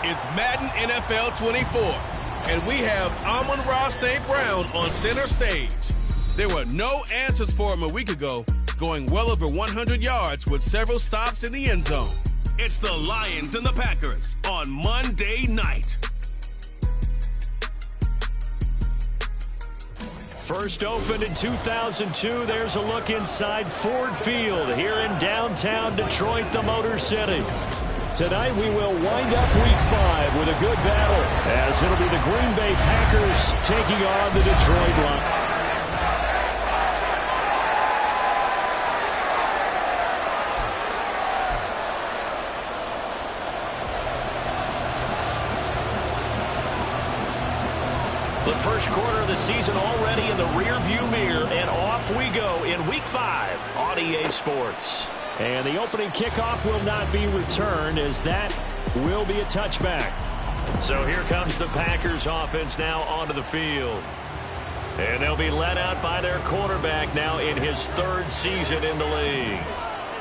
It's Madden NFL 24, and we have Amon-Ra St. Brown on center stage. There were no answers for him a week ago, going well over 100 yards with several stops in the end zone. It's the Lions and the Packers on Monday night. First opened in 2002, there's a look inside Ford Field here in downtown Detroit, the Motor City. Tonight we will wind up Week 5 with a good battle, as it'll be the Green Bay Packers taking on the Detroit Lions. The first quarter of the season already in the rearview mirror, and off we go in Week 5 on EA Sports. And the opening kickoff will not be returned, as that will be a touchback. So here comes the Packers offense now onto the field. And they'll be led out by their quarterback now in his third season in the league.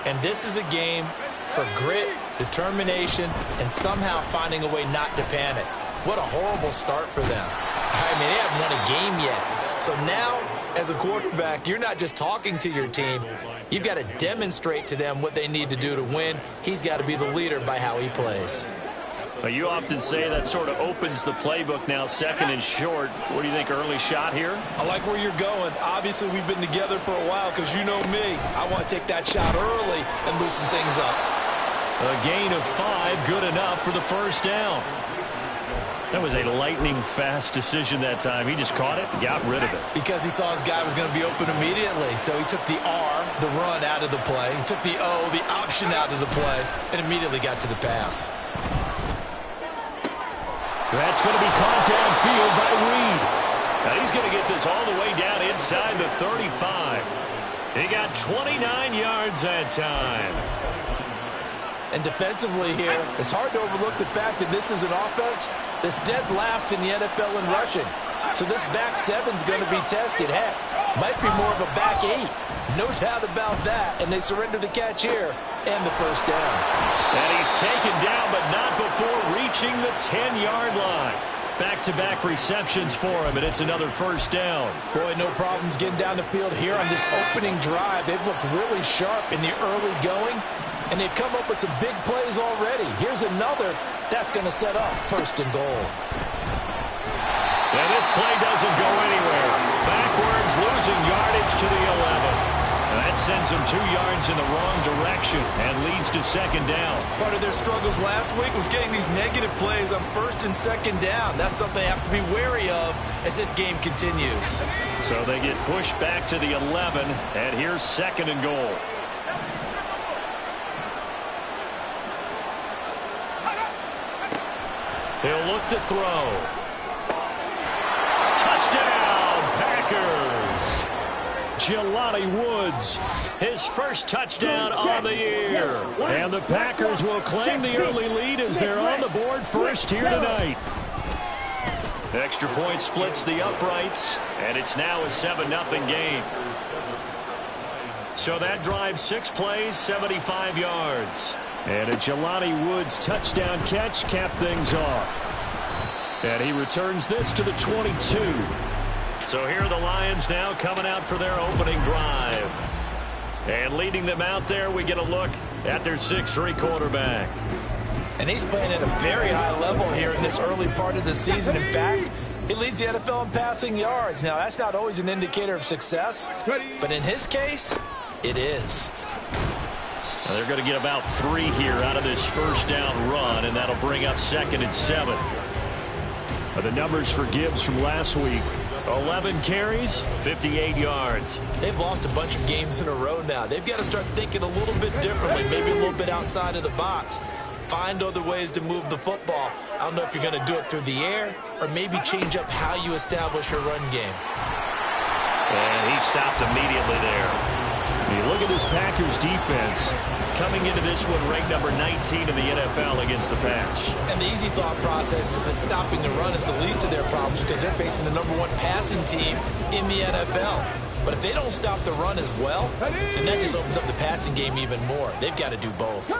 And this is a game for grit, determination, and somehow finding a way not to panic. What a horrible start for them. I mean, they haven't won a game yet. So now, as a quarterback, you're not just talking to your team. You've got to demonstrate to them what they need to do to win. He's got to be the leader by how he plays. Well, you often say that sort of opens the playbook now, second and short. What do you think, early shot here? I like where you're going. Obviously, we've been together for a while because you know me. I want to take that shot early and loosen things up. A gain of 5, good enough for the first down. That was a lightning-fast decision that time. He just caught it and got rid of it. Because he saw his guy was going to be open immediately. So he took the R, the run, out of the play. He took the O, the option, out of the play, and immediately got to the pass. That's going to be caught downfield by Reed. Now he's going to get this all the way down inside the 35. He got 29 yards that time. And defensively here, it's hard to overlook the fact that this is an offense that's dead last in the NFL in rushing. So this back seven's going to be tested. Heck, might be more of a back 8. No doubt about that. And they surrender the catch here and the first down. And he's taken down, but not before reaching the 10-yard line. Back-to-back receptions for him, and it's another first down. Boy, no problems getting down the field here on this opening drive. They've looked really sharp in the early going, and they've come up with some big plays already. Here's another that's going to set up first and goal. And this play doesn't go anywhere. Backwards, losing yardage to the 11. That sends them 2 yards in the wrong direction and leads to second down. Part of their struggles last week was getting these negative plays on first and second down. That's something they have to be wary of as this game continues. So they get pushed back to the 11, and here's second and goal. He'll look to throw. Touchdown, Packers! Jelani Woods, his first touchdown on the year. And the Packers will claim the early lead as they're on the board first here tonight. Extra point splits the uprights, and it's now a 7-0 game. So that drive, 6 plays, 75 yards. And a Jelani Woods touchdown catch capped things off. And he returns this to the 22. So here are the Lions now coming out for their opening drive. And leading them out there, we get a look at their 6'3" quarterback. And he's playing at a very high level here in this early part of the season. In fact, he leads the NFL in passing yards. Now, that's not always an indicator of success, but in his case, it is. Now they're going to get about 3 here out of this first down run, and that'll bring up 2nd and 7. The numbers for Gibbs from last week: 11 carries, 58 yards. They've lost a bunch of games in a row now. They've got to start thinking a little bit differently, maybe a little bit outside of the box. Find other ways to move the football. I don't know if you're going to do it through the air or maybe change up how you establish your run game. And he stopped immediately there. You look at this Packers defense coming into this one ranked number 19 in the NFL against the pass. And the easy thought process is that stopping the run is the least of their problems because they're facing the #1 passing team in the NFL. But if they don't stop the run as well, then that just opens up the passing game even more. They've got to do both.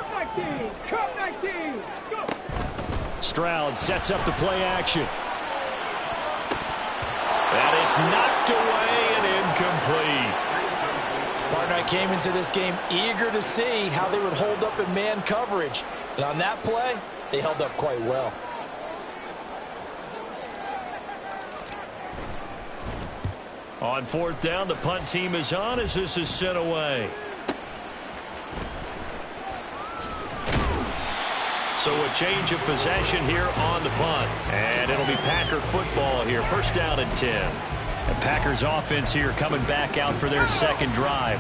Stroud sets up the play action. And it's knocked away and incomplete. Partner, I came into this game eager to see how they would hold up in man coverage. And on that play, they held up quite well. On fourth down, the punt team is on as this is sent away. So a change of possession here on the punt. And it'll be Packer football here. First down and 10. And Packers offense here coming back out for their second drive.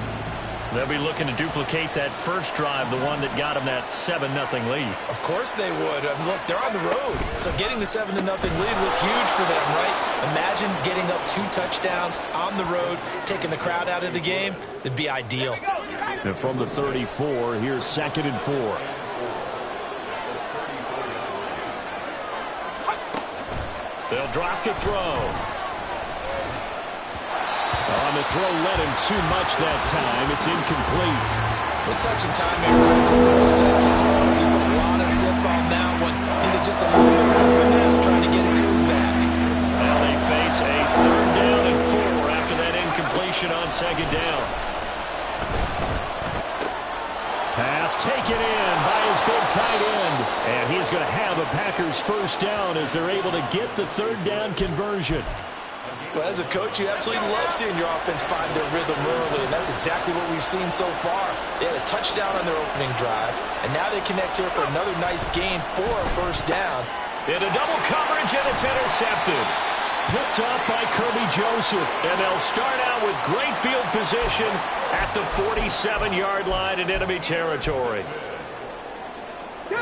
They'll be looking to duplicate that first drive, the one that got them that 7-0 lead. Of course they would. Look, they're on the road. So getting the 7-0 lead was huge for them, right? Imagine getting up 2 touchdowns on the road, taking the crowd out of the game. It'd be ideal. And from the 34, here's 2nd and 4. They'll drop to throw. On the throw, led him too much that time. It's incomplete. The touch and time here critical for those types of throws. He put a lot of zip on that one. Needed just a little bit more finesse trying to get it to his back. Now they face a 3rd down and 4 after that incompletion on 2nd down. Pass taken in by his big tight end. And he's going to have a Packers first down as they're able to get the 3rd down conversion. Well, as a coach, you absolutely love seeing your offense find their rhythm early, and that's exactly what we've seen so far. They had a touchdown on their opening drive, and now they connect here for another nice gain for a first down. Into double coverage, and it's intercepted. Picked off by Kirby Joseph, and they'll start out with great field position at the 47-yard line in enemy territory.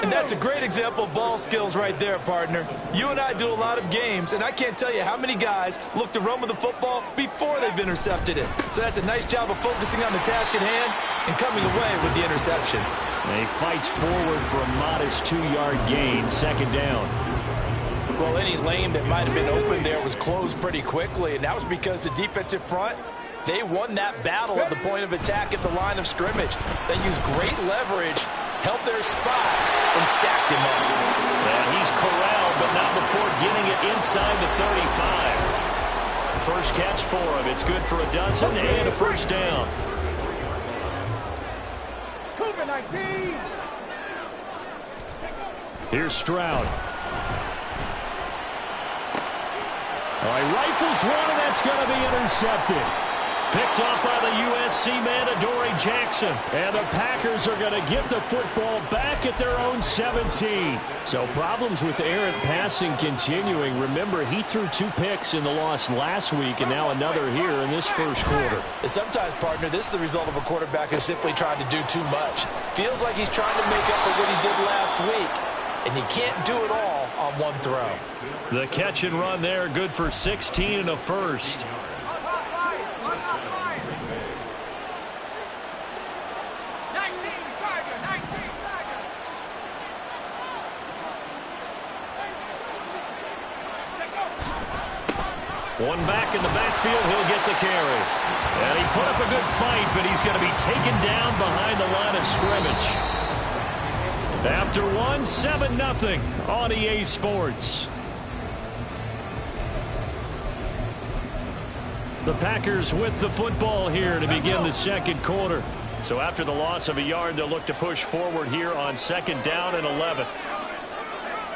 And that's a great example of ball skills right there, partner. You and I do a lot of games, and I can't tell you how many guys look to run with the football before they've intercepted it. So that's a nice job of focusing on the task at hand and coming away with the interception. And he fights forward for a modest 2-yard gain, 2nd down. Well, any lane that might have been open there was closed pretty quickly, and that was because the defensive front, they won that battle at the point of attack at the line of scrimmage. They used great leverage, held their spot, and stacked him up. And he's corralled, but not before getting it inside the 35. First catch for him. It's good for a dozen and a first down. Here's Stroud. All right, rifles one, and that's going to be intercepted. Picked off by the USC man, Adoree Jackson. And the Packers are going to get the football back at their own 17. So problems with errant passing continuing. Remember, he threw 2 picks in the loss last week, and now another here in this first quarter. And sometimes, partner, this is the result of a quarterback who's simply trying to do too much. Feels like he's trying to make up for what he did last week, and you can't do it all on one throw. The catch and run there, good for 16 and a first. One back in the backfield, he'll get the carry. And he put up a good fight, but he's going to be taken down behind the line of scrimmage. After one, 7-0 on EA Sports. The Packers with the football here to begin the second quarter. So after the loss of a yard, they'll look to push forward here on 2nd down and 11.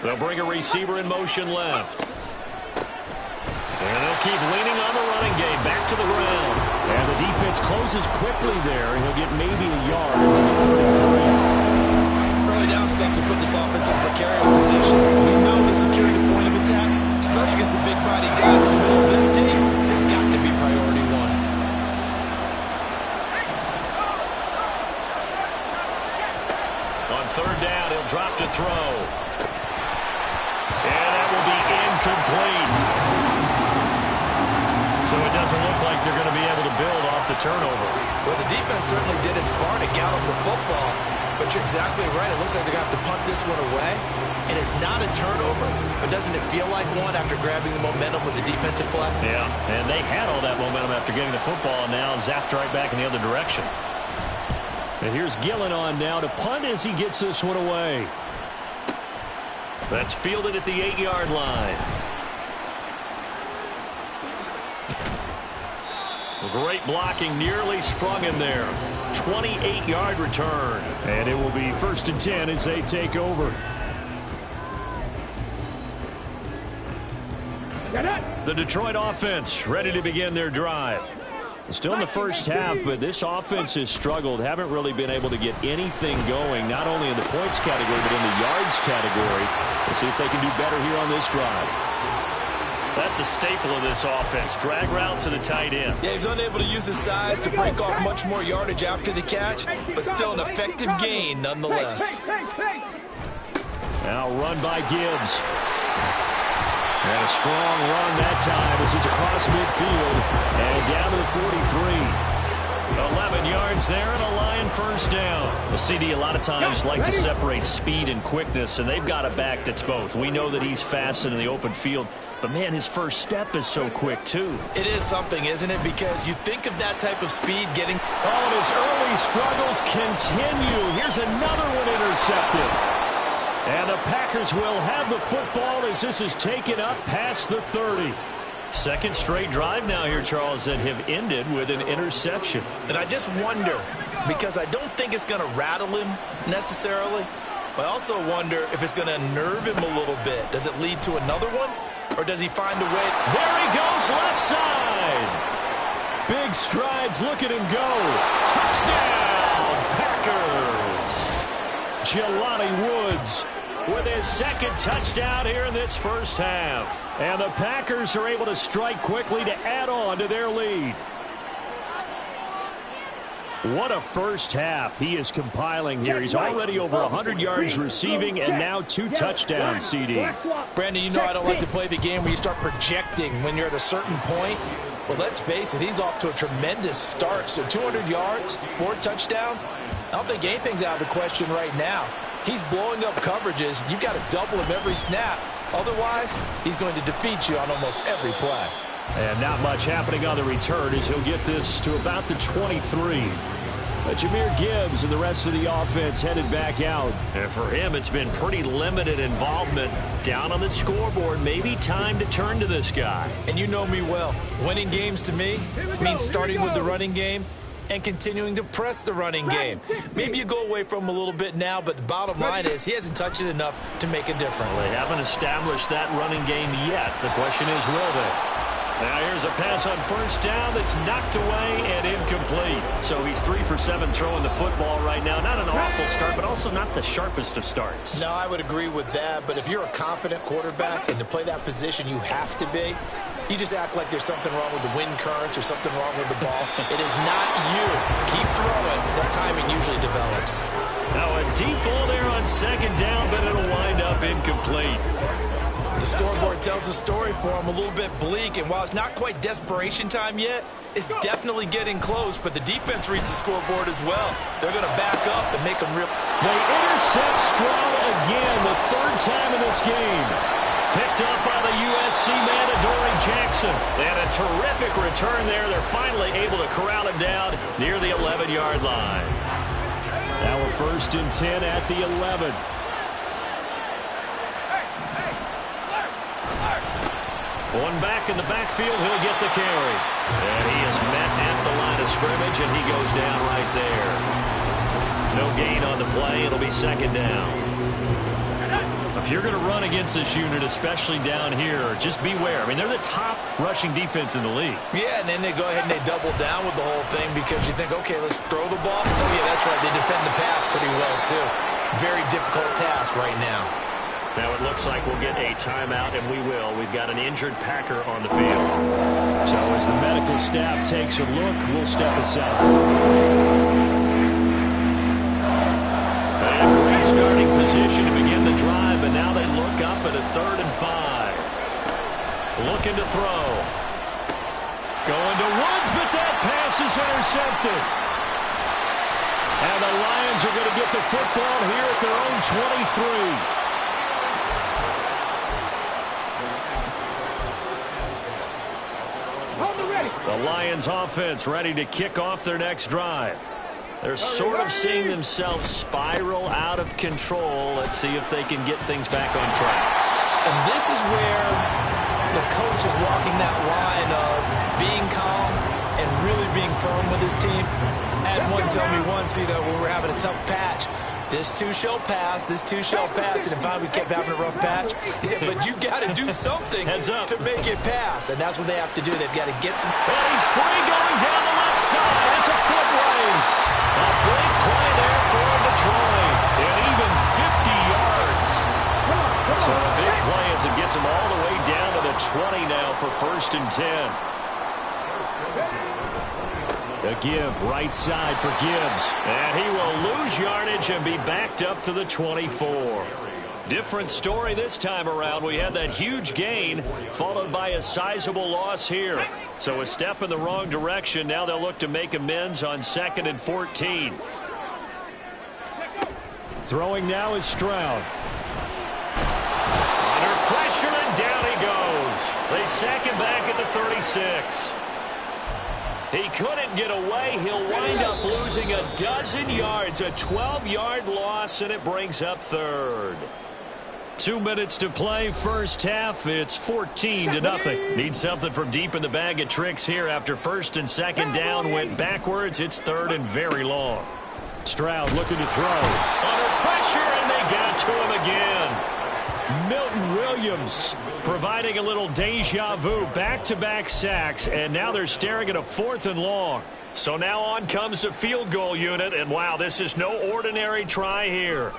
They'll bring a receiver in motion left. And they'll keep leaning on the running game. Back to the ground. And the defense closes quickly there. He'll get maybe a yard to the 33. Early down stuff to put this offense in precarious position. We know that securing the point of attack, especially against the big body guys in the middle of this team, has got to be priority one. On 3rd down, he'll drop to throw. And that will be incomplete. So it doesn't look like they're going to be able to build off the turnover. Well, the defense certainly did its part to gallop the football. But you're exactly right. It looks like they're going to have to punt this one away. And it's not a turnover. But doesn't it feel like one after grabbing the momentum with the defensive play? Yeah, and they had all that momentum after getting the football, and now zapped right back in the other direction. And here's Gillen on now to punt as he gets this one away. That's fielded at the 8-yard line. Great blocking, nearly sprung in there. 28-yard return. And it will be 1st and 10 as they take over. The Detroit offense ready to begin their drive. Still in the first half, but this offense has struggled. Haven't really been able to get anything going, not only in the points category, but in the yards category. We'll see if they can do better here on this drive. That's a staple of this offense. Drag route to the tight end. Yeah, he's unable to use his size to break off much more yardage after the catch, but still an effective gain nonetheless. Now run by Gibbs. And a strong run that time as he's across midfield and down to the 43. 11 yards there and a Lion first down. The CD a lot of times like to separate speed and quickness, and they've got a back that's both. We know that he's fast in the open field, but, man, his first step is so quick, too. It is something, isn't it? Because you think of that type of speed getting... Oh, and his early struggles continue. Here's another one intercepted. And the Packers will have the football as this is taken up past the 30. Second straight drive now here, Charles, that have ended with an interception. And I just wonder, because I don't think it's going to rattle him necessarily, but I also wonder if it's going to unnerve him a little bit. Does it lead to another one? Or does he find a way? There he goes, left side. Big strides, look at him go. Touchdown, Packers. Jelani Woods with his second touchdown here in this first half. And the Packers are able to strike quickly to add on to their lead. What a first half he is compiling here. He's already over 100 yards receiving and now 2 touchdowns, CD. Brandon, you know I don't like to play the game where you start projecting when you're at a certain point. But let's face it, he's off to a tremendous start. So 200 yards, 4 touchdowns. I don't think anything's out of the question right now. He's blowing up coverages. You've got to double him every snap. Otherwise, he's going to defeat you on almost every play. And not much happening on the return as he'll get this to about the 23. But Jahmyr Gibbs and the rest of the offense headed back out. And for him, it's been pretty limited involvement. Down on the scoreboard, maybe time to turn to this guy. And you know me well. Winning games to me means starting with the running game and continuing to press the running game. Maybe you go away from him a little bit now, but the bottom line is he hasn't touched it enough to make a difference. They haven't established that running game yet. The question is, will they? Now here's a pass on first down that's knocked away and incomplete. So he's 3 for 7 throwing the football right now. Not an awful start, but also not the sharpest of starts. No, I would agree with that. But if you're a confident quarterback and to play that position you have to be, you just act like there's something wrong with the wind currents or something wrong with the ball. It is not you. Keep throwing. That timing usually develops. Now a deep ball there on second down, but it'll wind up incomplete. The scoreboard tells a story for him, a little bit bleak, and while it's not quite desperation time yet, it's definitely getting close, but the defense reads the scoreboard as well. They're going to back up and make them real. They intercept Stroud again, the 3rd time in this game. Picked up by the USC man, Adoree Jackson. And a terrific return there. They're finally able to corral him down near the 11-yard line. Now we're 1st and 10 at the 11. One back in the backfield, he'll get the carry. And he is met at the line of scrimmage, and he goes down right there. No gain on the play. It'll be 2nd down. If you're going to run against this unit, especially down here, just beware. I mean, they're the top rushing defense in the league. Yeah, and then they go ahead and they double down with the whole thing because you think, okay, let's throw the ball. Oh, yeah, that's right. They defend the pass pretty well, too. Very difficult task right now. Now it looks like we'll get a timeout, and we will. We've got an injured Packer on the field. So as the medical staff takes a look, we'll step aside. And great starting position to begin the drive, but now they look up at a 3rd and 5. Looking to throw. Going to Woods, but that pass is intercepted. And the Lions are going to get the football here at their own 23. The Lions offense ready to kick off their next drive. They're sort of seeing themselves spiral out of control. Let's see if they can get things back on track. And this is where the coach is walking that line of being calm and really being firm with his team. I had one tell me once, when we're having a tough patch, this too shall pass, this too shall pass. And if we kept having a rough patch, he said, but you've got to do something to make it pass. And that's what they have to do. They've got to get some. And he's free going down the left side. It's a foot race. A big play there for Detroit. And even 50 yards. So a big play as it gets him all the way down to the 20 now for 1st and 10. The give right side for Gibbs. And he will lose yardage and be backed up to the 24. Different story this time around. We had that huge gain followed by a sizable loss here. So a step in the wrong direction. Now they'll look to make amends on 2nd and 14. Throwing now is Stroud. Under pressure and down he goes. They sack him back at the 36. He couldn't get away. He'll wind up losing a dozen yards. A 12-yard loss, and it brings up 3rd. 2 minutes to play, first half. It's 14-0. Need something from deep in the bag of tricks here after 1st and 2nd down went backwards. It's 3rd and very long. Stroud looking to throw. Under pressure, and they got to him again. Milton Williams providing a little deja vu. Back-to-back sacks, and now they're staring at a 4th and long. So now on comes the field goal unit, and wow, this is no ordinary try here.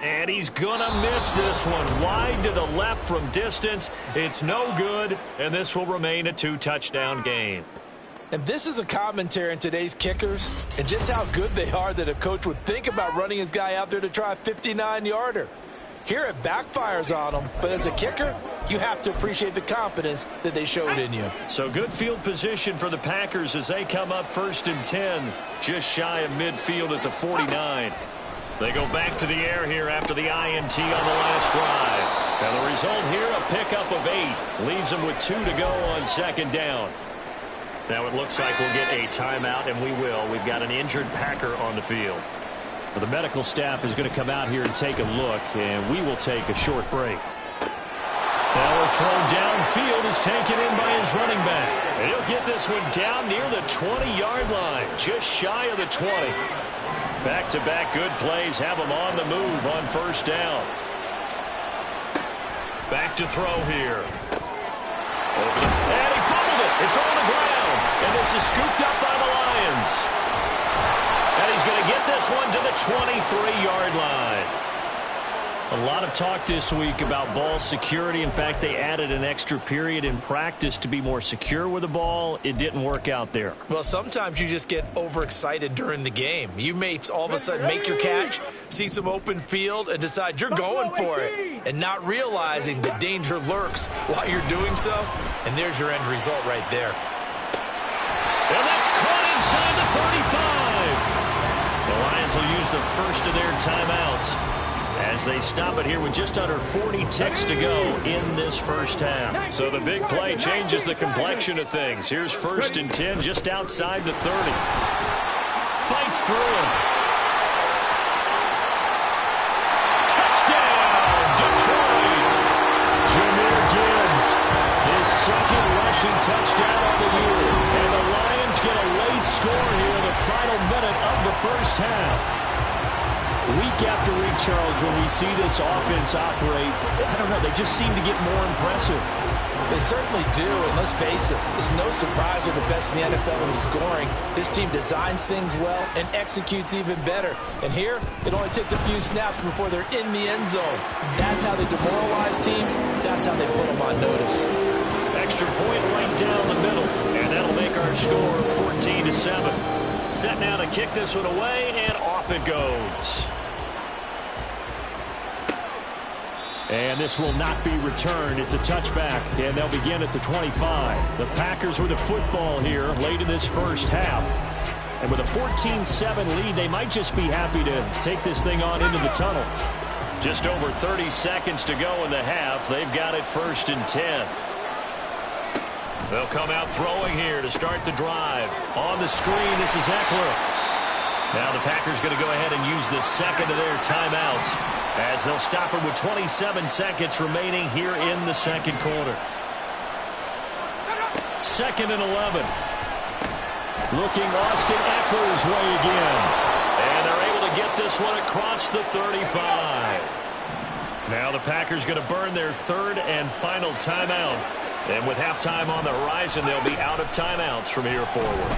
And he's going to miss this one. Wide to the left from distance. It's no good, and this will remain a 2-touchdown game. And this is a commentary on today's kickers and just how good they are that a coach would think about running his guy out there to try a 59-yarder. Here it backfires on him, but as a kicker, you have to appreciate the confidence that they showed in you. So good field position for the Packers as they come up 1st and 10, just shy of midfield at the 49. They go back to the air here after the INT on the last drive. And the result here, a pickup of 8. Leaves them with 2 to go on 2nd down. Now it looks like we'll get a timeout, and we will. We've got an injured Packer on the field. Well, the medical staff is going to come out here and take a look, and we will take a short break. Now a throw downfield is taken in by his running back. And he'll get this one down near the 20-yard line, just shy of the 20. Back-to-back good plays have him on the move on 1st down. Back to throw here. And he fumbled it. It's on the ground. And this is scooped up by the Lions. And he's going to get this one to the 23-yard line. A lot of talk this week about ball security. In fact, they added an extra period in practice to be more secure with the ball. It didn't work out there. Well, sometimes you just get overexcited during the game. You may all of a sudden make your catch, see some open field, and decide you're going for it, and not realizing the danger lurks while you're doing so. And there's your end result right there. And that's caught inside the 35. The Lions will use the first of their timeouts as they stop it here with just under 40 ticks to go in this first half. So the big play changes the complexion of things. Here's 1st and 10 just outside the 30. Fights through him. Touchdown, Detroit. Jahmyr Gibbs, his 2nd rushing touchdown on the year. And the Lions get a late score here in the final minute of the first half. Week after week, Charles, when we see this offense operate, I don't know, they just seem to get more impressive. They certainly do, and let's face it, it's no surprise they're the best in the NFL in scoring. This team designs things well and executes even better. And here, it only takes a few snaps before they're in the end zone. That's how they demoralize teams. That's how they put them on notice. Extra point right down the middle, and that'll make our score 14-7. Set now to kick this one away, and off it goes. And this will not be returned. It's a touchback, and they'll begin at the 25. The Packers with a football here late in this first half. And with a 14-7 lead, they might just be happy to take this thing on into the tunnel. Just over 30 seconds to go in the half. They've got it 1st and 10. They'll come out throwing here to start the drive. On the screen, this is Eckler. Now the Packers going to go ahead and use the second of their timeouts as they'll stop it with 27 seconds remaining here in the second quarter. 2nd and 11. Looking Austin Eckler's way again. And they're able to get this one across the 35. Now the Packers going to burn their 3rd and final timeout. And with halftime on the horizon, they'll be out of timeouts from here forward.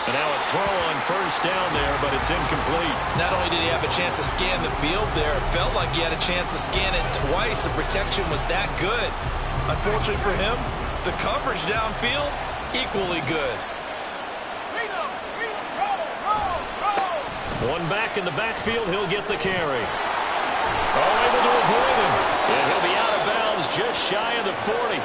And now a throw on 1st down there, but it's incomplete. Not only did he have a chance to scan the field there, it felt like he had a chance to scan it twice. The protection was that good. Unfortunately for him, the coverage downfield, equally good. One back in the backfield, he'll get the carry. Oh, able to avoid him. And he'll be out of bounds just shy of the 40.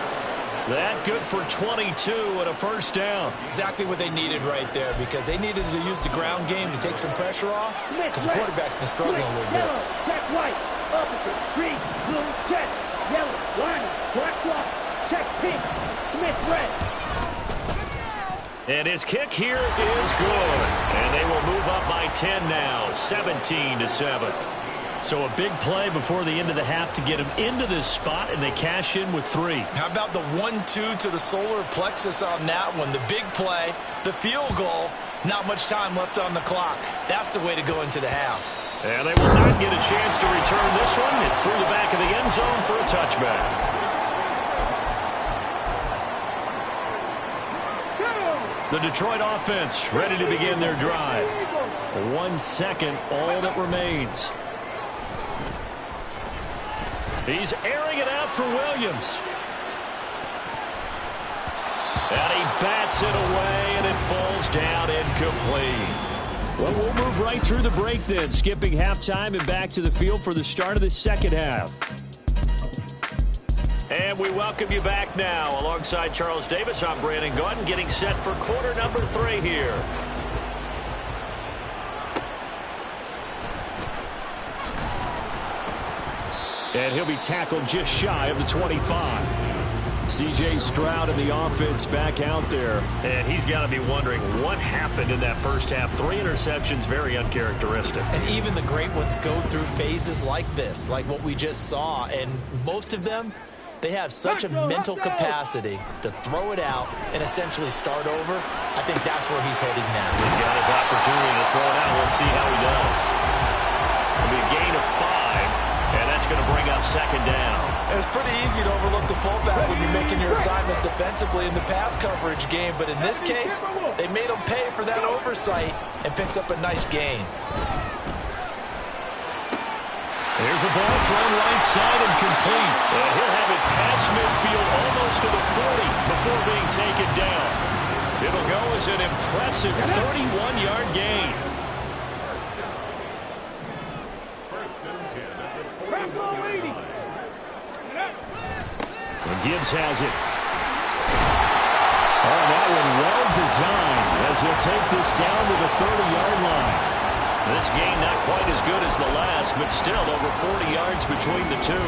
That good for 22 and a 1st down. Exactly what they needed right there, because they needed to use the ground game to take some pressure off, because the quarterback's been struggling a little bit. Check white, opposite, green, blue, check, yellow, line, black block, check pink, Smith red. And his kick here is good. And they will move up by 10 now, 17-7. So a big play before the end of the half to get him into this spot, and they cash in with 3. How about the 1-2 to the solar plexus on that one? The big play, the field goal, not much time left on the clock. That's the way to go into the half. And they will not get a chance to return this one. It's through the back of the end zone for a touchback. The Detroit offense ready to begin their drive. 1 second, all that remains. He's airing it out for Williams. And he bats it away, and it falls down incomplete. Well, we'll move right through the break then, skipping halftime and back to the field for the start of the second half. And we welcome you back now. Alongside Charles Davis, I'm Brandon Gunn, getting set for quarter number 3 here. And he'll be tackled just shy of the 25. C.J. Stroud and the offense back out there. And he's got to be wondering what happened in that first half. 3 interceptions, very uncharacteristic. And even the great ones go through phases like this, like what we just saw. And most of them, they have such a mental capacity to throw it out and essentially start over. I think that's where he's heading now. He's got his opportunity to throw it out. Let's see how he does. It'll be a gain of 5, and that's going to bring up 2nd down. It's pretty easy to overlook the pullback when you're making your assignments defensively in the pass coverage game, but in this case, they made him pay for that oversight and picks up a nice gain. Here's a ball thrown right side and complete. And he'll have it past midfield almost to the 40 before being taken down. It'll go as an impressive 31-yard gain. And Gibbs has it. Oh, that one well designed as he'll take this down to the 30-yard line. This gain not quite as good as the last, but still over 40 yards between the two.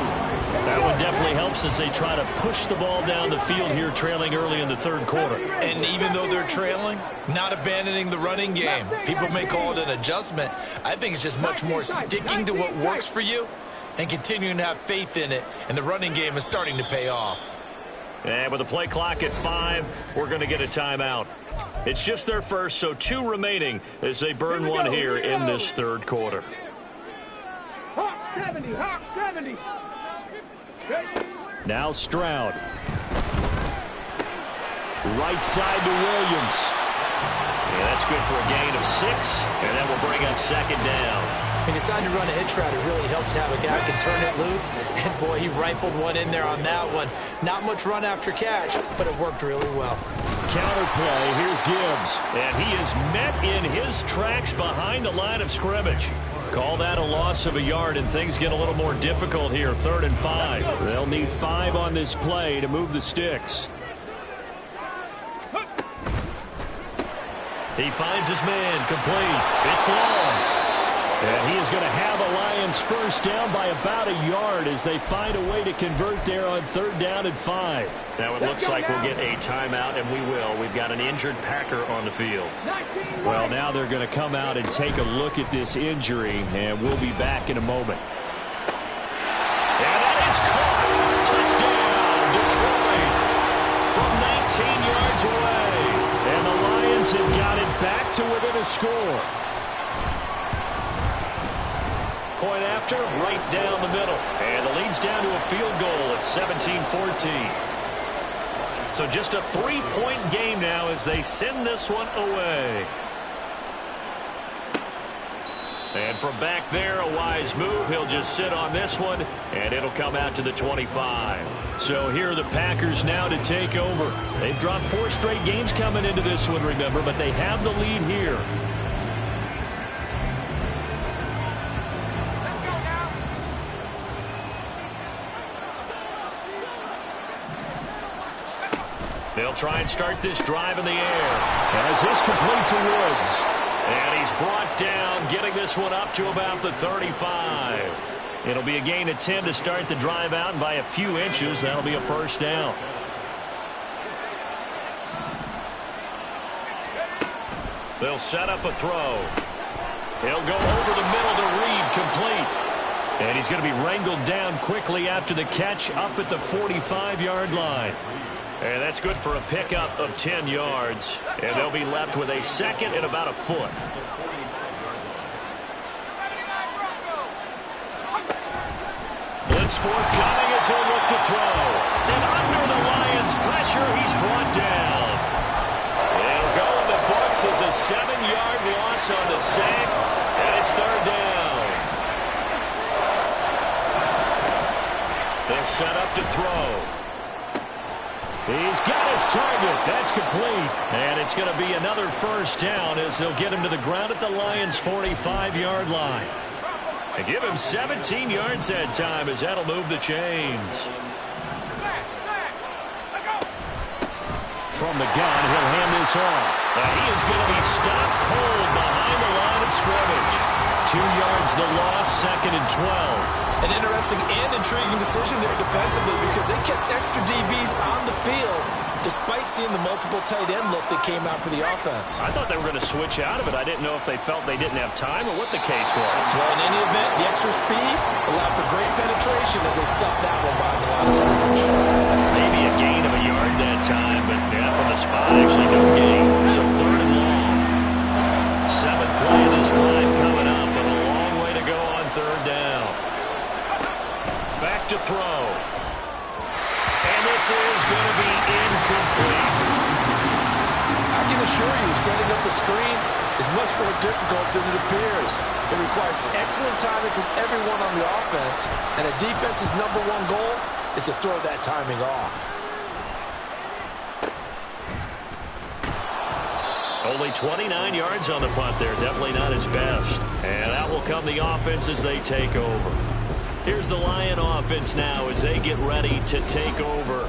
That one definitely helps as they try to push the ball down the field here, trailing early in the 3rd quarter. And even though they're trailing, not abandoning the running game. People may call it an adjustment. I think it's just much more sticking to what works for you and continuing to have faith in it. And the running game is starting to pay off. And with the play clock at 5, we're going to get a timeout. It's just their first, so 2 remaining as they burn one here in this 3rd quarter. Hawk 70, Hawk 70. Now Stroud. Right side to Williams. Yeah, that's good for a gain of 6, and that will bring up 2nd down. He decided to run a hitch route. It really helps to have a guy who can turn it loose. And, boy, he rifled one in there on that one. Not much run after catch, but it worked really well. Counterplay, here's Gibbs. And he is met in his tracks behind the line of scrimmage. Call that a loss of a yard, and things get a little more difficult here, 3rd and 5. They'll need 5 on this play to move the sticks. He finds his man, complete. It's long. And he is going to have a Lions first down by about a yard as they find a way to convert there on 3rd down and 5. Now it looks like we'll get a timeout, and we will. We've got an injured Packer on the field. Well, now they're going to come out and take a look at this injury, and we'll be back in a moment. And that is caught. Touchdown, Detroit. From 19 yards away. And the Lions have got it back to within a score. Point after, right down the middle. And the lead's down to a field goal at 17-14. So just a 3-point game now as they send this one away. And from back there, a wise move. He'll just sit on this one, and it'll come out to the 25. So here are the Packers now to take over. They've dropped 4 straight games coming into this one, remember, but they have the lead here. They'll try and start this drive in the air. As this complete to Woods. And he's brought down, getting this one up to about the 35. It'll be a gain of 10 to start the drive out, and by a few inches, that'll be a first down. They'll set up a throw. He'll go over the middle to Reed, complete. And he's going to be wrangled down quickly after the catch up at the 45-yard line. And that's good for a pickup of 10 yards. And they'll be left with a second and about a foot. Blitz forthcoming as he'll look to throw. And under the Lions' pressure, he's brought down. It'll go in the books as a 7-yard loss on the sack. And it's 3rd down. They'll set up to throw. He's got his target. That's complete. And it's going to be another first down as they'll get him to the ground at the Lions' 45-yard line. And give him 17 yards that time as that'll move the chains. From the gun, he'll hand this off. And he is going to be stopped cold behind the line of scrimmage. 2 yards the loss, 2nd and 12. An interesting and intriguing decision there defensively because they kept extra DBs on the field despite seeing the multiple tight end look that came out for the offense. I thought they were going to switch out of it. I didn't know if they felt they didn't have time or what the case was. Well, in any event, the extra speed allowed for great penetration as they stuffed that one by the line of scrimmage. Maybe a gain of a yard that time, but yeah, from the spot, actually no gain. So 3rd and long. 7th play of this drive coming up, but a long way to go on 3rd down. Back to throw. And this is going to be incomplete. I can assure you, setting up a screen is much more difficult than it appears. It requires excellent timing from everyone on the offense, and a defense's #1 goal is to throw that timing off. Only 29 yards on the punt there. Definitely not his best. And out will come the offense as they take over. Here's the Lion offense now as they get ready to take over.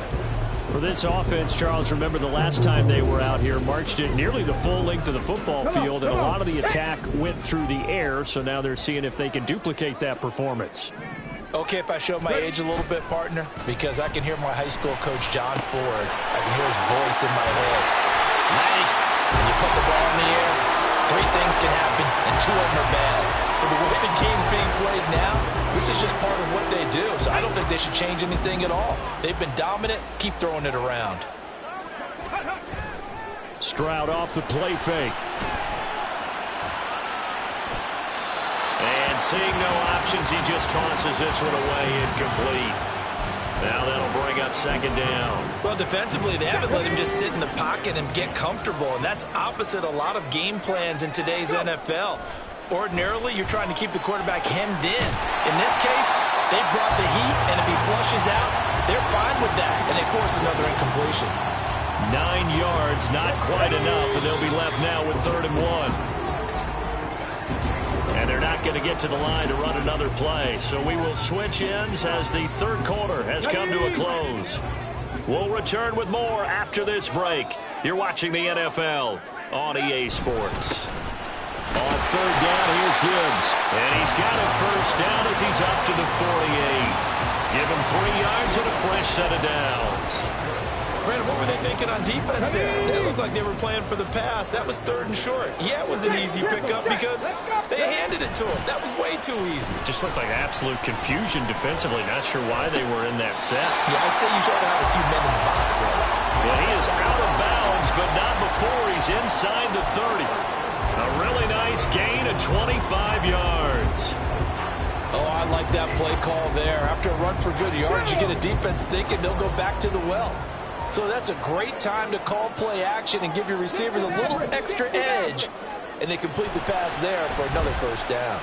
For this offense, Charles, remember the last time they were out here, marched it nearly the full length of the football field, and a lot of the attack went through the air, so now they're seeing if they can duplicate that performance. Okay, if I show my age a little bit, partner, because I can hear my high school coach, John Ford. I can hear his voice in my head. Matty, when you put the ball in the air, 3 things can happen, and 2 of them are bad. For the way the game's being played now, this is just part of what they do, so I don't think they should change anything at all. They've been dominant. Keep throwing it around. Stroud off the play fake. And seeing no options, he just tosses this one away, incomplete. Now that'll bring up 2nd down. Well, defensively, they haven't let him just sit in the pocket and get comfortable, and that's opposite a lot of game plans in today's NFL. Ordinarily, you're trying to keep the quarterback hemmed in. In this case, they brought the heat, and if he flushes out, they're fine with that, and they force another incompletion. 9 yards, not quite enough, and they'll be left now with 3rd and 1. And they're not going to get to the line to run another play. So we will switch ends as the 3rd quarter has come to a close. We'll return with more after this break. You're watching the NFL on EA Sports. On third down, here's Gibbs. And he's got a first down as he's up to the 48. Give him 3 yards and a fresh set of downs. Brandon, what were they thinking on defense there? They looked like they were playing for the pass. That was 3rd and short. Yeah, it was an easy pickup because they handed it to him. That was way too easy. Just looked like absolute confusion defensively. Not sure why they were in that set. Yeah, I'd say you try to have a few men in the box there. Yeah, he is out of bounds, but not before he's inside the 30. A really nice gain of 25 yards. Oh, I like that play call there. After a run for good yards, you get a defense thinking they'll go back to the well. So that's a great time to call play action and give your receivers a little extra edge. And they complete the pass there for another first down.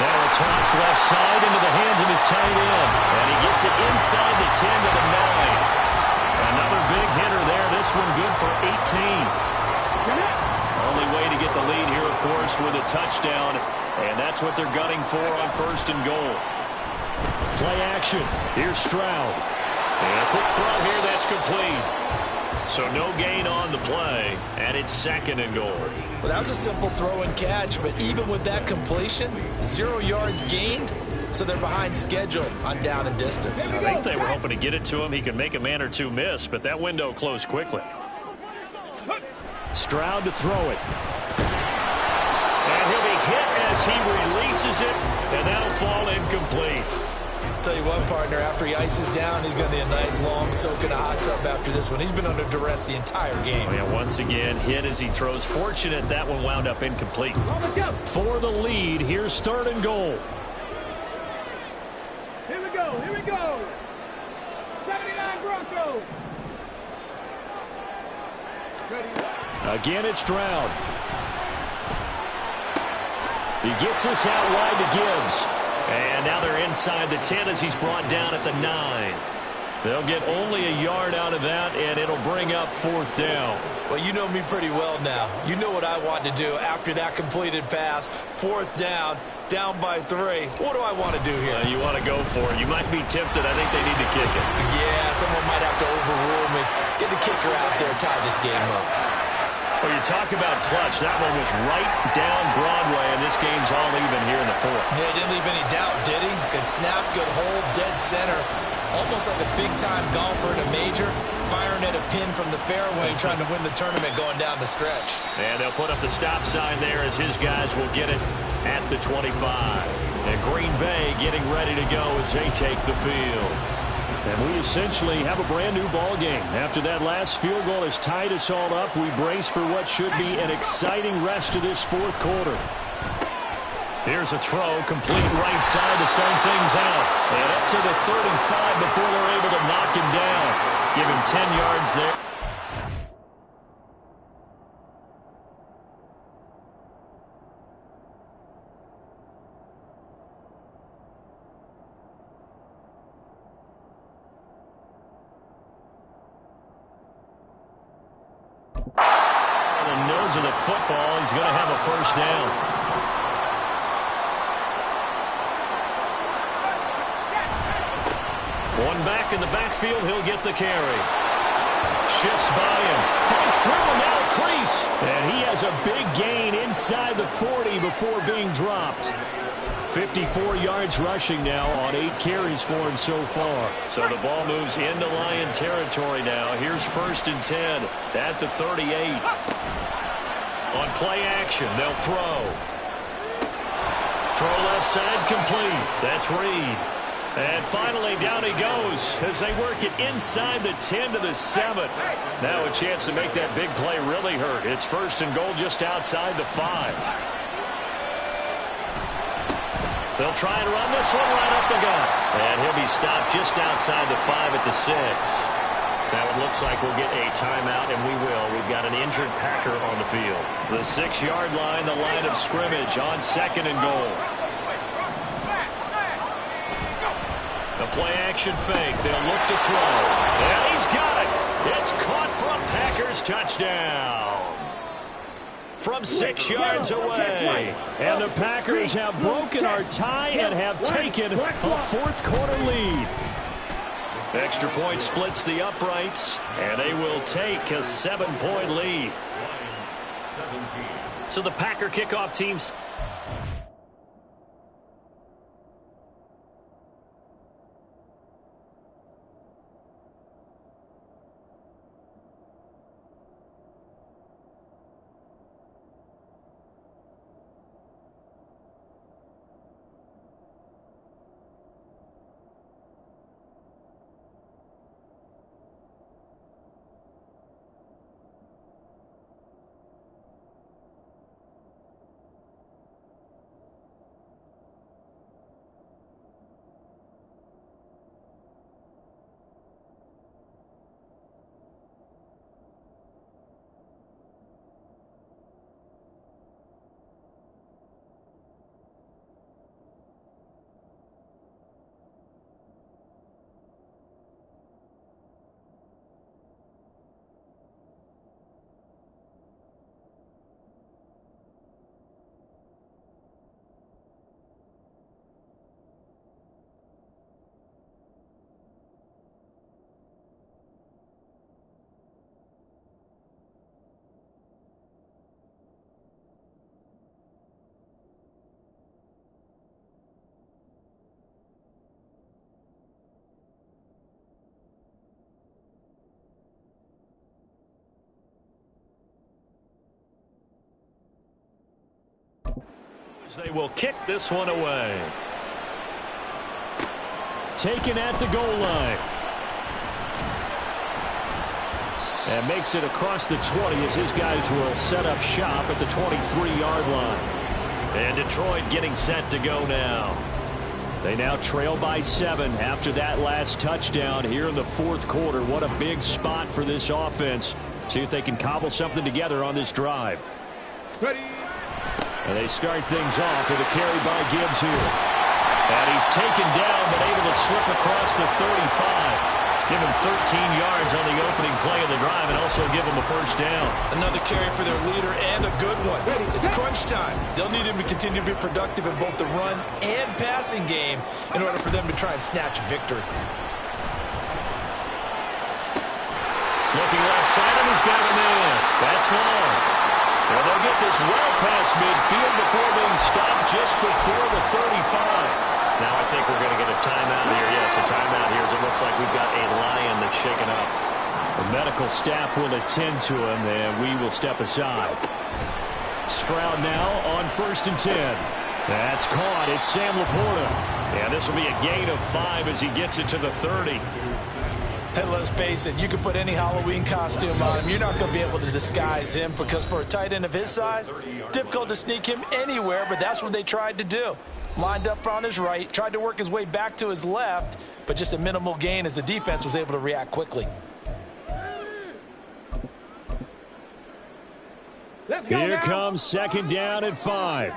Now a toss left side into the hands of his tight end. And he gets it inside the 10 to the 9. Another big hitter there. This one good for 18. Only way to get the lead here, of course, with a touchdown. And that's what they're gunning for on 1st and goal. Play action. Here's Stroud. And a quick throw here, that's complete. So no gain on the play, and it's 2nd and goal. Well, that was a simple throw and catch, but even with that completion, 0 yards gained, so they're behind schedule on down and distance. I think they were hoping to get it to him. He could make a man or two miss, but that window closed quickly. Stroud to throw it. And he'll be hit as he releases it, and that'll fall incomplete. Tell you what, partner, after he ices down, he's going to need a nice long soak in a hot tub after this one. He's been under duress the entire game. Oh, yeah, once again, hit as he throws. Fortunate that one wound up incomplete. For the lead, here's 3rd and goal. Here we go, here we go. 79 Broncos. Again, it's Stroud. He gets this out wide to Gibbs. And now they're inside the 10 as he's brought down at the 9. They'll get only a yard out of that, and it'll bring up 4th down. Well, you know me pretty well now. You know what I want to do after that completed pass. 4th down, down by 3. What do I want to do here? You want to go for it. You might be tempted. I think they need to kick it. Yeah, someone might have to overrule me. Get the kicker out there, tie this game up. Well, you talk about clutch. That one was right down Broadway, and this game's all even here in the 4th. Yeah, didn't leave any doubt, did he? Good snap, good hold, dead center. Almost like a big-time golfer in a major, firing at a pin from the fairway, trying to win the tournament going down the stretch. And they'll put up the stop sign there as his guys will get it at the 25. And Green Bay getting ready to go as they take the field. And we essentially have a brand-new ball game. After that last field goal has tied us all up, we brace for what should be an exciting rest of this 4th quarter. Here's a throw, complete right side to start things out. And up to the 35 before they're able to knock him down. Give him 10 yards there. The nose of the football, he's going to have a first down. One back in the backfield, he'll get the carry. Shifts by him, fights through him, now a crease. And he has a big gain inside the 40 before being dropped. 54 yards rushing now on 8 carries for him so far. So the ball moves into Lion territory now. Here's 1st and 10 at the 38. On play action, they'll throw. Throw left side complete. That's Reed. And finally down he goes as they work it inside the 10 to the 7. Now a chance to make that big play really hurt. It's 1st and goal just outside the 5. They'll try and run this one right up the gut. And he'll be stopped just outside the 5 at the 6. Now it looks like we'll get a timeout, and we will. We've got an injured Packer on the field. The 6-yard line, the line of scrimmage on 2nd and goal. The play action fake. They'll look to throw. And he's got it. It's caught for a Packers touchdown. From 6 yards away. And the Packers have broken our tie and have taken a 4th quarter lead. Extra point splits the uprights, and they will take a 7-point lead. 17. So the Packer kickoff teams. They will kick this one away. Taken at the goal line. And makes it across the 20 as his guys will set up shop at the 23-yard line. And Detroit getting set to go now. They now trail by 7 after that last touchdown here in the fourth quarter. What a big spot for this offense. See if they can cobble something together on this drive. Ready. And they start things off with a carry by Gibbs here. And he's taken down but able to slip across the 35. Give him 13 yards on the opening play of the drive and also give him a first down. Another carry for their leader and a good one. It's crunch time. They'll need him to continue to be productive in both the run and passing game in order for them to try and snatch a victory. Looking left side, and he's got him in. That's long. Well, they'll get this well past midfield before being stopped just before the 35. Now I think we're going to get a timeout here. Yes, a timeout here as it looks like we've got a lion that's shaken up. The medical staff will attend to him, and we will step aside. Stroud now on 1st and 10. That's caught. It's Sam Laporta. And this will be a gain of 5 as he gets it to the 30. And let's face it, you can put any Halloween costume on him. You're not going to be able to disguise him because for a tight end of his size, difficult to sneak him anywhere, but that's what they tried to do. Lined up on his right, tried to work his way back to his left, but just a minimal gain as the defense was able to react quickly. Here comes 2nd down and 5.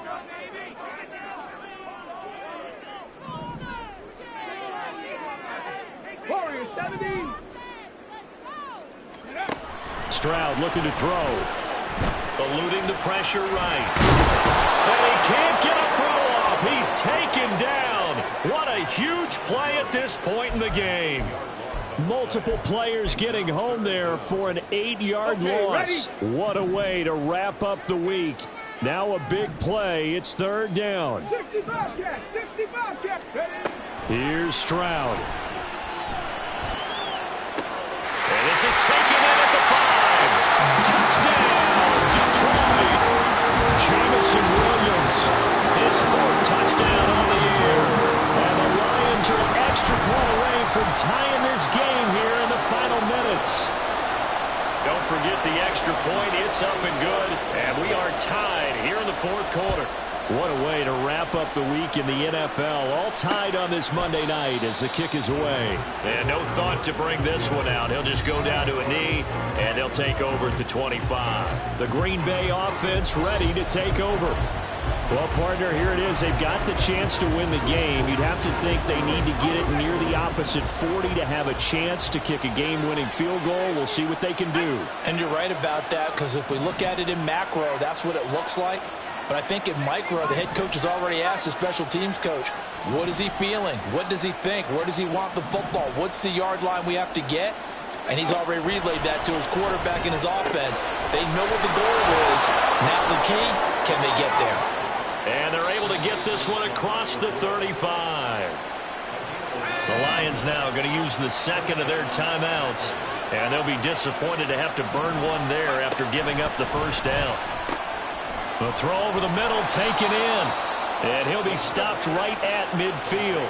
Stroud looking to throw. Eluding the pressure right. And he can't get a throw off. He's taken down. What a huge play at this point in the game. Multiple players getting home there for an 8-yard loss. Ready? What a way to wrap up the week. Now a big play. It's 3rd down. 65 catch, 65 catch. Ready? Here's Stroud. And this is taken in at the 5. Touchdown, Detroit. Jamison Williams, his 4th touchdown on the year. And the Lions are an extra point away from tying this game here in the final minutes. Don't forget the extra point. It's up and good. And we are tied here in the 4th quarter. What a way to wrap up the week in the NFL. All tied on this Monday night as the kick is away. And no thought to bring this one out. He'll just go down to a knee, and they'll take over at the 25. The Green Bay offense ready to take over. Well, partner, here it is. They've got the chance to win the game. You'd have to think they need to get it near the opposite 40 to have a chance to kick a game-winning field goal. We'll see what they can do. And you're right about that, because if we look at it in macro, that's what it looks like. But I think in micro, the head coach has already asked the special teams coach, what is he feeling? What does he think? Where does he want the football? What's the yard line we have to get? and he's already relayed that to his quarterback and his offense. They know what the goal is. Now the key, can they get there? And they're able to get this one across the 35. The Lions now going to use the second of their timeouts. And they'll be disappointed to have to burn one there after giving up the first down. The throw over the middle, taken in. And he'll be stopped right at midfield.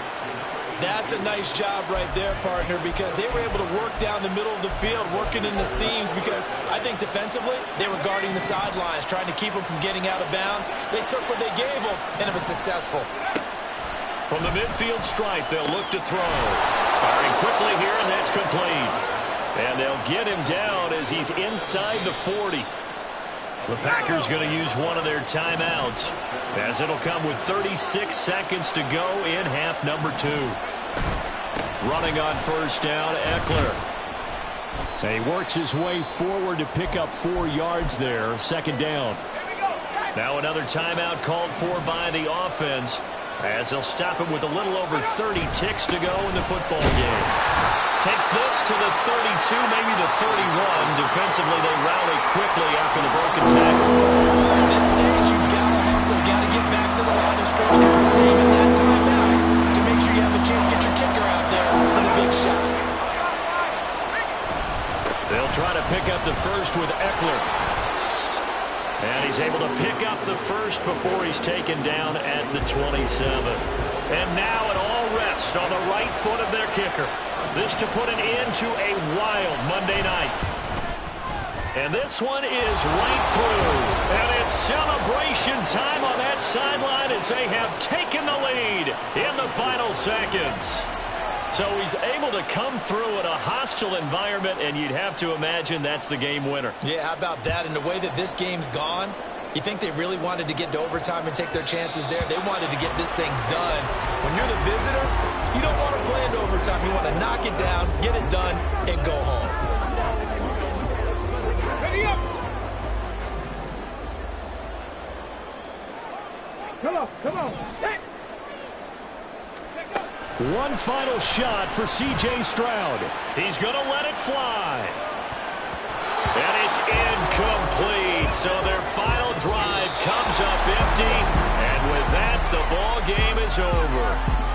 That's a nice job right there, partner, because they were able to work down the middle of the field, working in the seams, because I think defensively they were guarding the sidelines, trying to keep them from getting out of bounds. They took what they gave them, and it was successful. From the midfield stripe, they'll look to throw. Firing quickly here, and that's complete. And they'll get him down as he's inside the 40. The Packers going to use one of their timeouts, as it'll come with 36 seconds to go in half number 2. Running on first down, Eckler. And he works his way forward to pick up 4 yards there, second down. Now another timeout called for by the offense, as they'll stop him with a little over 30 ticks to go in the football game. Takes this to the 32, maybe the 31. Defensively, they rally quickly after the broken tackle. At this stage, you've got to hustle, got to get back to the line of scrimmage because you're saving that time out to make sure you have a chance to get your kicker out there for the big shot. They'll try to pick up the first with Eckler. And he's able to pick up the first before he's taken down at the 27. And now it all rests on the right foot of their kicker. This to put an end to a wild Monday night. And this one is right through. And it's celebration time on that sideline as they have taken the lead in the final seconds. So he's able to come through in a hostile environment, and you'd have to imagine that's the game winner. Yeah, how about that? And the way that this game's gone, you think they really wanted to get to overtime and take their chances there? They wanted to get this thing done. When you're the visitor, you don't want to play into overtime. You want to knock it down, get it done, and go home. Ready up! Come on, set! One final shot for C.J. Stroud. He's going to let it fly. And it's incomplete. So their final drive comes up empty. And with that, the ball game is over.